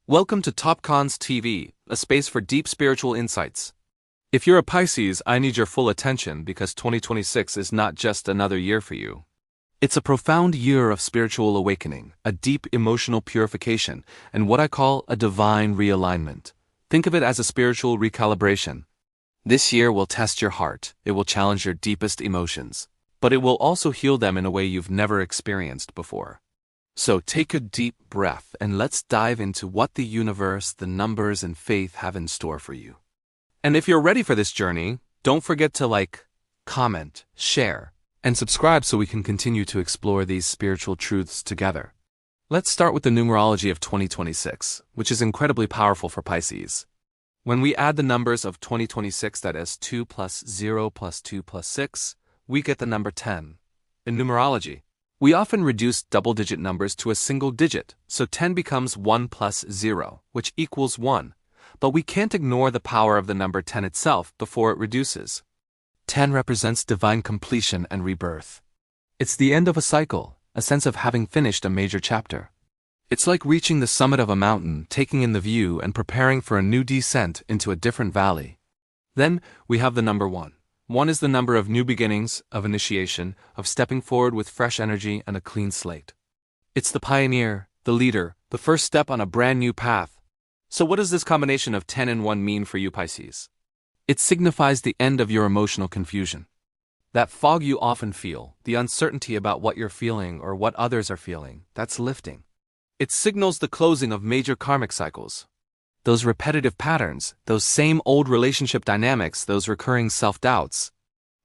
Welcome to TOPKUNS TV, a space for deep spiritual insights. If you're a Pisces, I need your full attention because 2026 is not just another year for you. It's a profound year of spiritual awakening, a deep emotional purification, and what I call a divine realignment. Think of it as a spiritual recalibration. This year will test your heart, it will challenge your deepest emotions, but it will also heal them in a way you've never experienced before. So take a deep breath and let's dive into what the universe, the numbers, and faith have in store for you. And if you're ready for this journey, don't forget to like, comment, share, and subscribe so we can continue to explore these spiritual truths together. Let's start with the numerology of 2026, which is incredibly powerful for Pisces. When we add the numbers of 2026, that is 2 plus 0 plus 2 plus 6, we get the number 10. In numerology, we often reduce double-digit numbers to a single digit, so 10 becomes 1 plus 0, which equals 1. But we can't ignore the power of the number 10 itself before it reduces. 10 represents divine completion and rebirth. It's the end of a cycle, a sense of having finished a major chapter. It's like reaching the summit of a mountain, taking in the view, and preparing for a new descent into a different valley. Then we have the number 1. 1 is the number of new beginnings, of initiation, of stepping forward with fresh energy and a clean slate. It's the pioneer, the leader, the first step on a brand new path. So what does this combination of 10 and 1 mean for you, Pisces? It signifies the end of your emotional confusion. That fog you often feel, the uncertainty about what you're feeling or what others are feeling, that's lifting. It signals the closing of major karmic cycles. Those repetitive patterns, those same old relationship dynamics, those recurring self-doubts.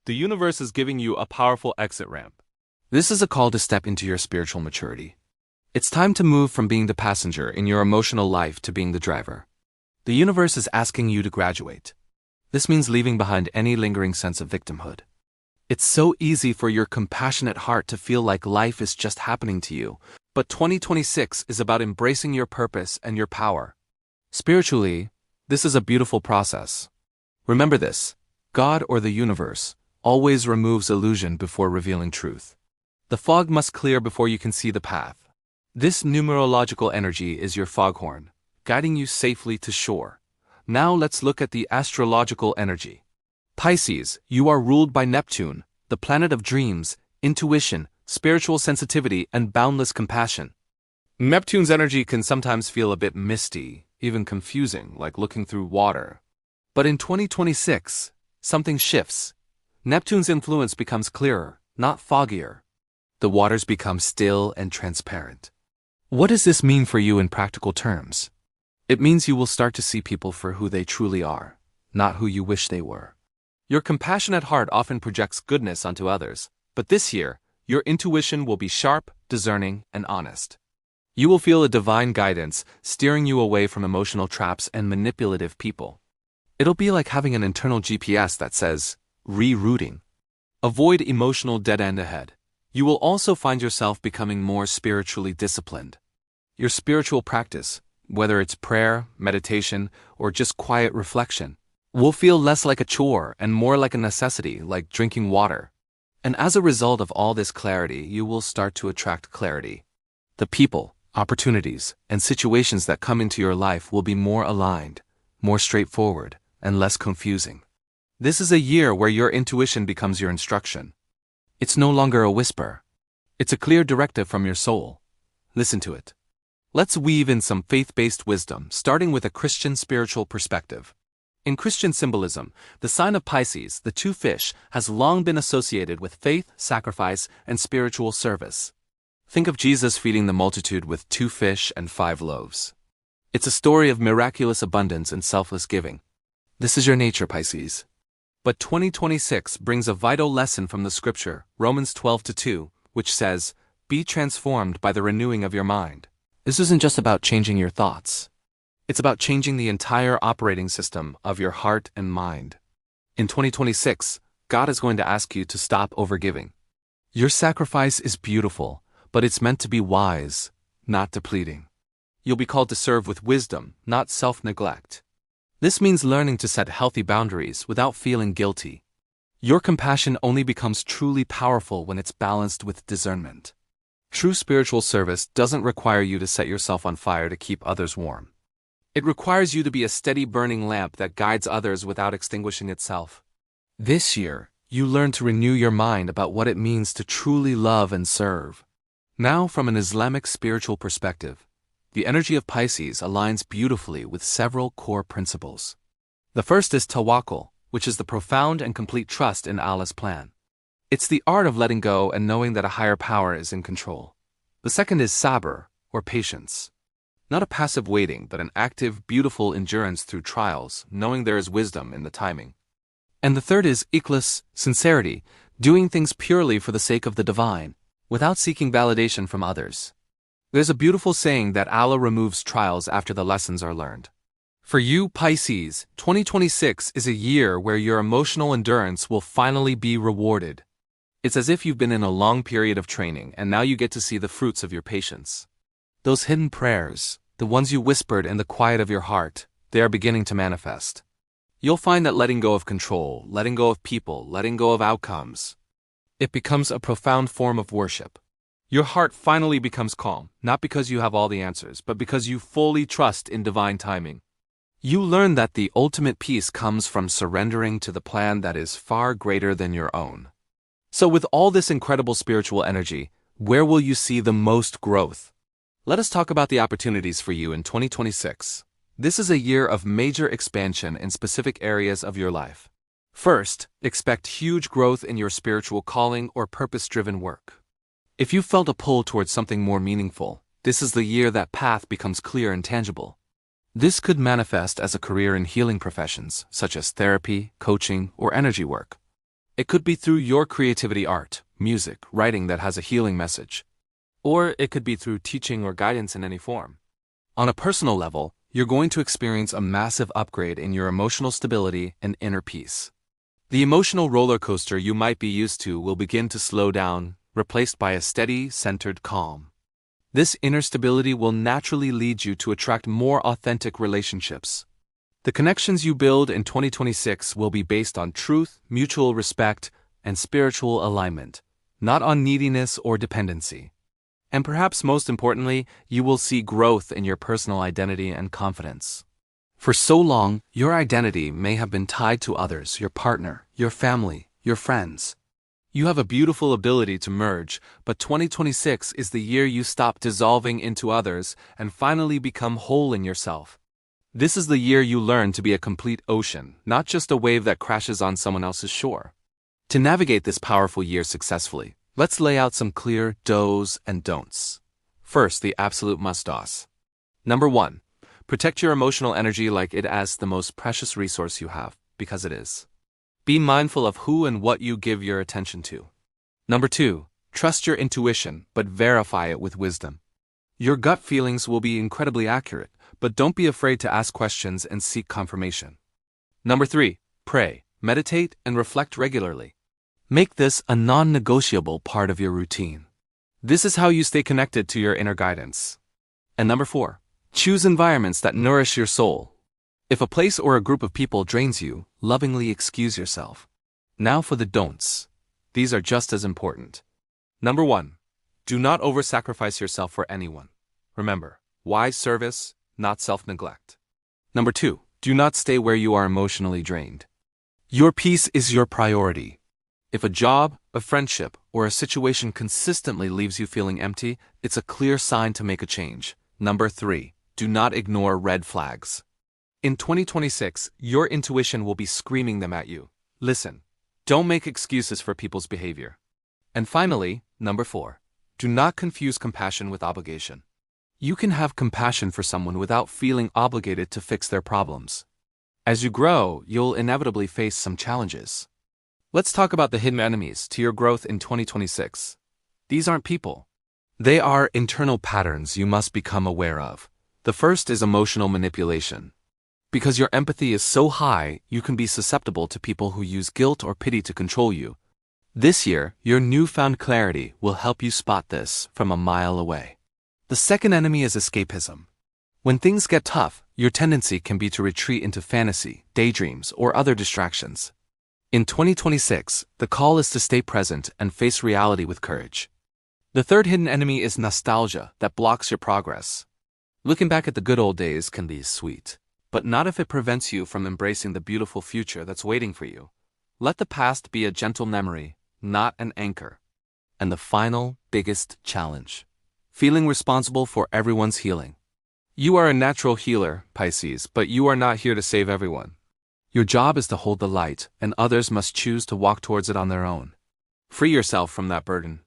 The universe is giving you a powerful exit ramp. This is a call to step into your spiritual maturity. It's time to move from being the passenger in your emotional life to being the driver. The universe is asking you to graduate. This means leaving behind any lingering sense of victimhood. It's so easy for your compassionate heart to feel like life is just happening to you, but 2026 is about embracing your purpose and your power. Spiritually, this is a beautiful process. Remember this: God or the universe always removes illusion before revealing truth. The fog must clear before you can see the path. This numerological energy is your foghorn, guiding you safely to shore. Now let's look at the astrological energy. Pisces, you are ruled by Neptune, the planet of dreams, intuition, spiritual sensitivity, and boundless compassion. Neptune's energy can sometimes feel a bit misty, even confusing, like looking through water. But in 2026, something shifts. Neptune's influence becomes clearer, not foggier. The waters become still and transparent. What does this mean for you in practical terms? It means you will start to see people for who they truly are, not who you wish they were. Your compassionate heart often projects goodness onto others, but this year, your intuition will be sharp, discerning, and honest. You will feel a divine guidance steering you away from emotional traps and manipulative people. It'll be like having an internal GPS that says, rerouting. Avoid emotional dead end ahead. You will also find yourself becoming more spiritually disciplined. Your spiritual practice, whether it's prayer, meditation, or just quiet reflection, will feel less like a chore and more like a necessity, like drinking water. And as a result of all this clarity, you will start to attract clarity. The people, opportunities, and situations that come into your life will be more aligned, more straightforward, and less confusing. This is a year where your intuition becomes your instruction. It's no longer a whisper. It's a clear directive from your soul. Listen to it. Let's weave in some faith-based wisdom, starting with a Christian spiritual perspective. In Christian symbolism, the sign of Pisces, the 2 fish, has long been associated with faith, sacrifice, and spiritual service. Think of Jesus feeding the multitude with 2 fish and 5 loaves. It's a story of miraculous abundance and selfless giving. This is your nature, Pisces. But 2026 brings a vital lesson from the scripture, Romans 12:2, which says, "Be transformed by the renewing of your mind." This isn't just about changing your thoughts. It's about changing the entire operating system of your heart and mind. In 2026, God is going to ask you to stop overgiving. Your sacrifice is beautiful, but it's meant to be wise, not depleting. You'll be called to serve with wisdom, not self-neglect. This means learning to set healthy boundaries without feeling guilty. Your compassion only becomes truly powerful when it's balanced with discernment. True spiritual service doesn't require you to set yourself on fire to keep others warm. It requires you to be a steady burning lamp that guides others without extinguishing itself. This year, you learn to renew your mind about what it means to truly love and serve. Now, from an Islamic spiritual perspective, the energy of Pisces aligns beautifully with several core principles. The first is tawakkul, which is the profound and complete trust in Allah's plan. It's the art of letting go and knowing that a higher power is in control. The second is sabr, or patience. Not a passive waiting, but an active, beautiful endurance through trials, knowing there is wisdom in the timing. And the third is ikhlas, sincerity, doing things purely for the sake of the divine, without seeking validation from others. There's a beautiful saying that Allah removes trials after the lessons are learned. For you, Pisces, 2026 is a year where your emotional endurance will finally be rewarded. It's as if you've been in a long period of training and now you get to see the fruits of your patience. Those hidden prayers, the ones you whispered in the quiet of your heart, they are beginning to manifest. You'll find that letting go of control, letting go of people, letting go of outcomes, it becomes a profound form of worship. Your heart finally becomes calm, not because you have all the answers, but because you fully trust in divine timing. You learn that the ultimate peace comes from surrendering to the plan that is far greater than your own. So with all this incredible spiritual energy, where will you see the most growth? Let us talk about the opportunities for you in 2026. This is a year of major expansion in specific areas of your life. First, expect huge growth in your spiritual calling or purpose-driven work. If you felt a pull towards something more meaningful, this is the year that path becomes clear and tangible. This could manifest as a career in healing professions, such as therapy, coaching, or energy work. It could be through your creativity, art, music, writing that has a healing message. Or it could be through teaching or guidance in any form. On a personal level, you're going to experience a massive upgrade in your emotional stability and inner peace. The emotional roller coaster you might be used to will begin to slow down, replaced by a steady, centered calm. This inner stability will naturally lead you to attract more authentic relationships. The connections you build in 2026 will be based on truth, mutual respect, and spiritual alignment, not on neediness or dependency. And perhaps most importantly, you will see growth in your personal identity and confidence. For so long, your identity may have been tied to others, your partner, your family, your friends. You have a beautiful ability to merge, but 2026 is the year you stop dissolving into others and finally become whole in yourself. This is the year you learn to be a complete ocean, not just a wave that crashes on someone else's shore. To navigate this powerful year successfully, let's lay out some clear do's and don'ts. First, the absolute must-dos. Number 1. Protect your emotional energy like it is the most precious resource you have, because it is. Be mindful of who and what you give your attention to. Number 2. Trust your intuition, but verify it with wisdom. Your gut feelings will be incredibly accurate, but don't be afraid to ask questions and seek confirmation. Number 3. Pray, meditate, and reflect regularly. Make this a non-negotiable part of your routine. This is how you stay connected to your inner guidance. And number 4. Choose environments that nourish your soul. If a place or a group of people drains you, lovingly excuse yourself. Now for the don'ts. These are just as important. Number 1. Do not over-sacrifice yourself for anyone. Remember, wise service, not self-neglect. Number 2. Do not stay where you are emotionally drained. Your peace is your priority. If a job, a friendship, or a situation consistently leaves you feeling empty, it's a clear sign to make a change. Number 3. Do not ignore red flags. In 2026, your intuition will be screaming them at you. Listen. Don't make excuses for people's behavior. And finally, number 4. Do not confuse compassion with obligation. You can have compassion for someone without feeling obligated to fix their problems. As you grow, you'll inevitably face some challenges. Let's talk about the hidden enemies to your growth in 2026. These aren't people. They are internal patterns you must become aware of. The first is emotional manipulation. Because your empathy is so high, you can be susceptible to people who use guilt or pity to control you. This year, your newfound clarity will help you spot this from a mile away. The second enemy is escapism. When things get tough, your tendency can be to retreat into fantasy, daydreams, or other distractions. In 2026, the call is to stay present and face reality with courage. The third hidden enemy is nostalgia that blocks your progress. Looking back at the good old days can be sweet, but not if it prevents you from embracing the beautiful future that's waiting for you. Let the past be a gentle memory, not an anchor. And the final, biggest challenge: feeling responsible for everyone's healing. You are a natural healer, Pisces, but you are not here to save everyone. Your job is to hold the light, and others must choose to walk towards it on their own. Free yourself from that burden.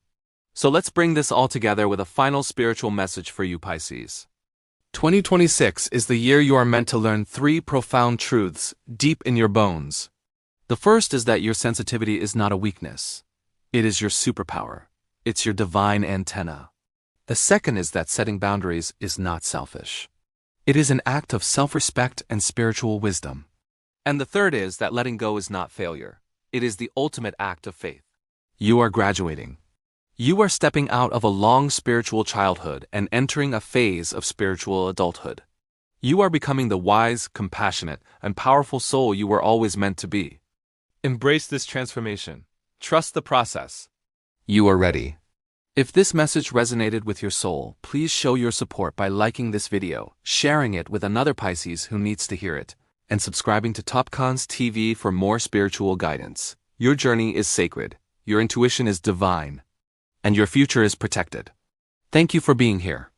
So let's bring this all together with a final spiritual message for you, Pisces. 2026 is the year you are meant to learn 3 profound truths deep in your bones. The first is that your sensitivity is not a weakness. It is your superpower. It's your divine antenna. The second is that setting boundaries is not selfish. It is an act of self-respect and spiritual wisdom. And the third is that letting go is not failure. It is the ultimate act of faith. You are graduating. You are stepping out of a long spiritual childhood and entering a phase of spiritual adulthood. You are becoming the wise, compassionate, and powerful soul you were always meant to be. Embrace this transformation. Trust the process. You are ready. If this message resonated with your soul, please show your support by liking this video, sharing it with another Pisces who needs to hear it, and subscribing to TOPKUNS TV for more spiritual guidance. Your journey is sacred, your intuition is divine, and your future is protected. Thank you for being here.